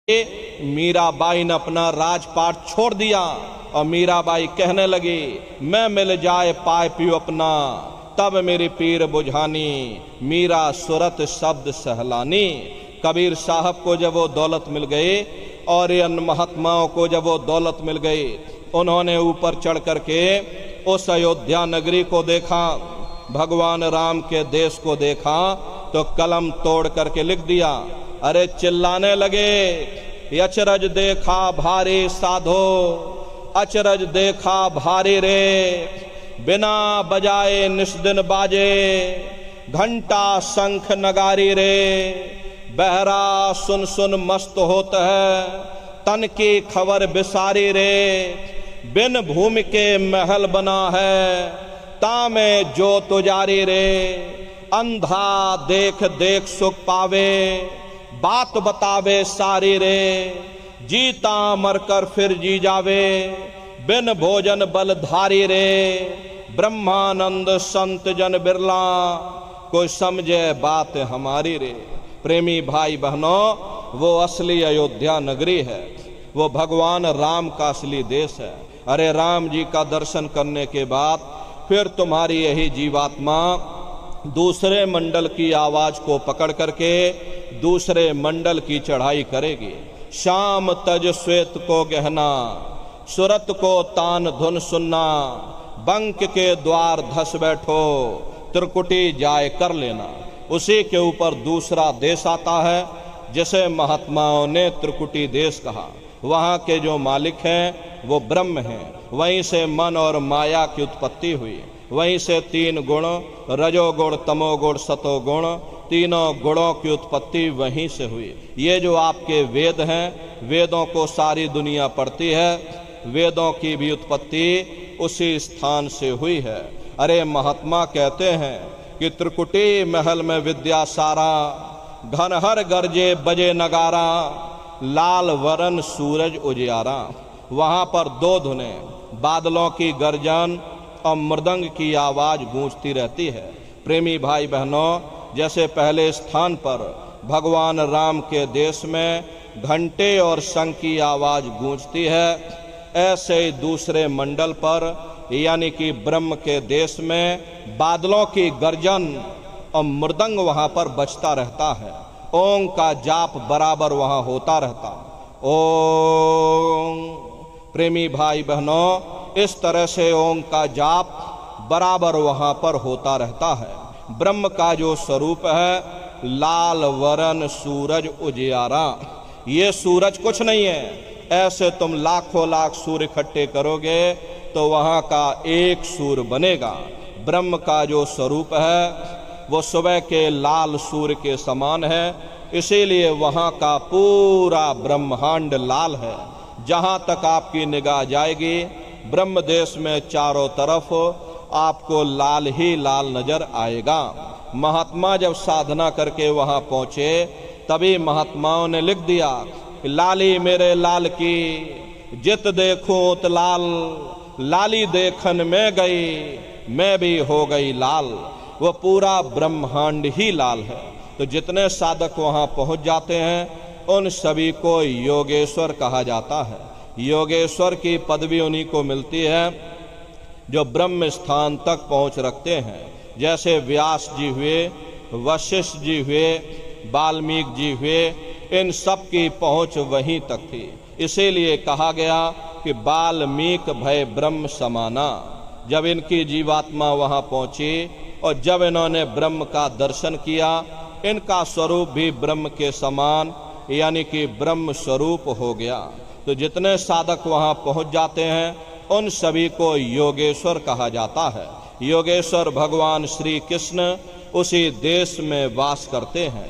मीराबाई ने अपना राजपाट छोड़ दिया और मीराबाई कहने लगी, मैं मिल जाए पाए पियो अपना, तब मेरी पीर बुझानी, मीरा सूरत शब्द सहलानी। कबीर साहब को जब वो दौलत मिल गई और इन महात्माओं को जब वो दौलत मिल गई, उन्होंने ऊपर चढ़ करके उस अयोध्या नगरी को देखा, भगवान राम के देश को देखा, तो कलम तोड़ करके लिख दिया। अरे चिल्लाने लगे, अचरज देखा भारी साधो, अचरज देखा भारी रे, बिना बजाए निस्दिन बाजे, घंटा शंख नगारी रे, बहरा सुन सुन मस्त होता है, तन की खबर बिसारी रे, बिन भूमि के महल बना है, तामे जो तुजारी रे, अंधा देख देख सुख पावे, बात बतावे सारी रे, जीता मरकर फिर जी जावे, बिन भोजन बलधारी रे, ब्रह्मानंद संत जन बिरला, कोई समझे बात हमारी रे। प्रेमी भाई बहनों, वो असली अयोध्या नगरी है, वो भगवान राम का असली देश है। अरे राम जी का दर्शन करने के बाद फिर तुम्हारी यही जीवात्मा दूसरे मंडल की आवाज को पकड़ करके दूसरे मंडल की चढ़ाई करेगी। शाम तज श्वेत को गहना, सुरत को तान धुन सुनना, बंक के द्वार धस बैठो, त्रिकुटी जाए कर लेना। उसी के ऊपर दूसरा देश आता है जिसे महात्माओं ने त्रिकुटी देश कहा। वहाँ के जो मालिक हैं वो ब्रह्म हैं, वहीं से मन और माया की उत्पत्ति हुई, वहीं से तीन गुण रजोगुण तमोगुण सतोगुण, तीनों गुणों की उत्पत्ति वहीं से हुई। ये जो आपके वेद हैं, वेदों को सारी दुनिया पढ़ती है, वेदों की भी उत्पत्ति उसी स्थान से हुई है। अरे महात्मा कहते हैं कि त्रिकुटी महल में विद्या सारा, घनहर गरजे बजे नगारा, लाल वरन सूरज उजियारा। वहाँ पर दो धुनें, बादलों की गर्जन और मृदंग की आवाज गूंजती रहती है। प्रेमी भाई बहनों, जैसे पहले स्थान पर भगवान राम के देश में घंटे और शंख की आवाज गूंजती है, ऐसे ही दूसरे मंडल पर यानी कि ब्रह्म के देश में बादलों की गर्जन और मृदंग वहाँ पर बजता रहता है। ओम का जाप बराबर वहाँ होता रहता। ओम। प्रेमी भाई बहनों, इस तरह से ओम का जाप बराबर वहाँ पर होता रहता है। ब्रह्म का जो स्वरूप है लाल वरन सूरज उजियारा। ये सूरज कुछ नहीं है, ऐसे तुम लाखों लाख सूर्य इकट्ठे करोगे तो वहाँ का एक सूर्य बनेगा। ब्रह्म का जो स्वरूप है वो सुबह के लाल सूर्य के समान है, इसीलिए वहाँ का पूरा ब्रह्मांड लाल है। जहाँ तक आपकी निगाह जाएगी ब्रह्म देश में चारों तरफ आपको लाल ही लाल नजर आएगा। महात्मा जब साधना करके वहाँ पहुँचे तभी महात्माओं ने लिख दिया, लाली मेरे लाल की, जित देखूं उत लाल, लाली देखन में गई, मैं भी हो गई लाल। वो पूरा ब्रह्मांड ही लाल है। तो जितने साधक वहाँ पहुँच जाते हैं उन सभी को योगेश्वर कहा जाता है। योगेश्वर की पदवी उन्हीं को मिलती है जो ब्रह्म स्थान तक पहुँच रखते हैं। जैसे व्यास जी हुए, वशिष्ठ जी हुए, वाल्मीकि जी हुए, इन सब की पहुँच वहीं तक थी। इसीलिए कहा गया कि वाल्मीकि भय ब्रह्म समाना। जब इनकी जीवात्मा वहाँ पहुँची और जब इन्होंने ब्रह्म का दर्शन किया, इनका स्वरूप भी ब्रह्म के समान यानी कि ब्रह्म स्वरूप हो गया। तो जितने साधक वहाँ पहुँच जाते हैं उन सभी को योगेश्वर कहा जाता है। योगेश्वर भगवान श्री कृष्ण उसी देश में वास करते हैं।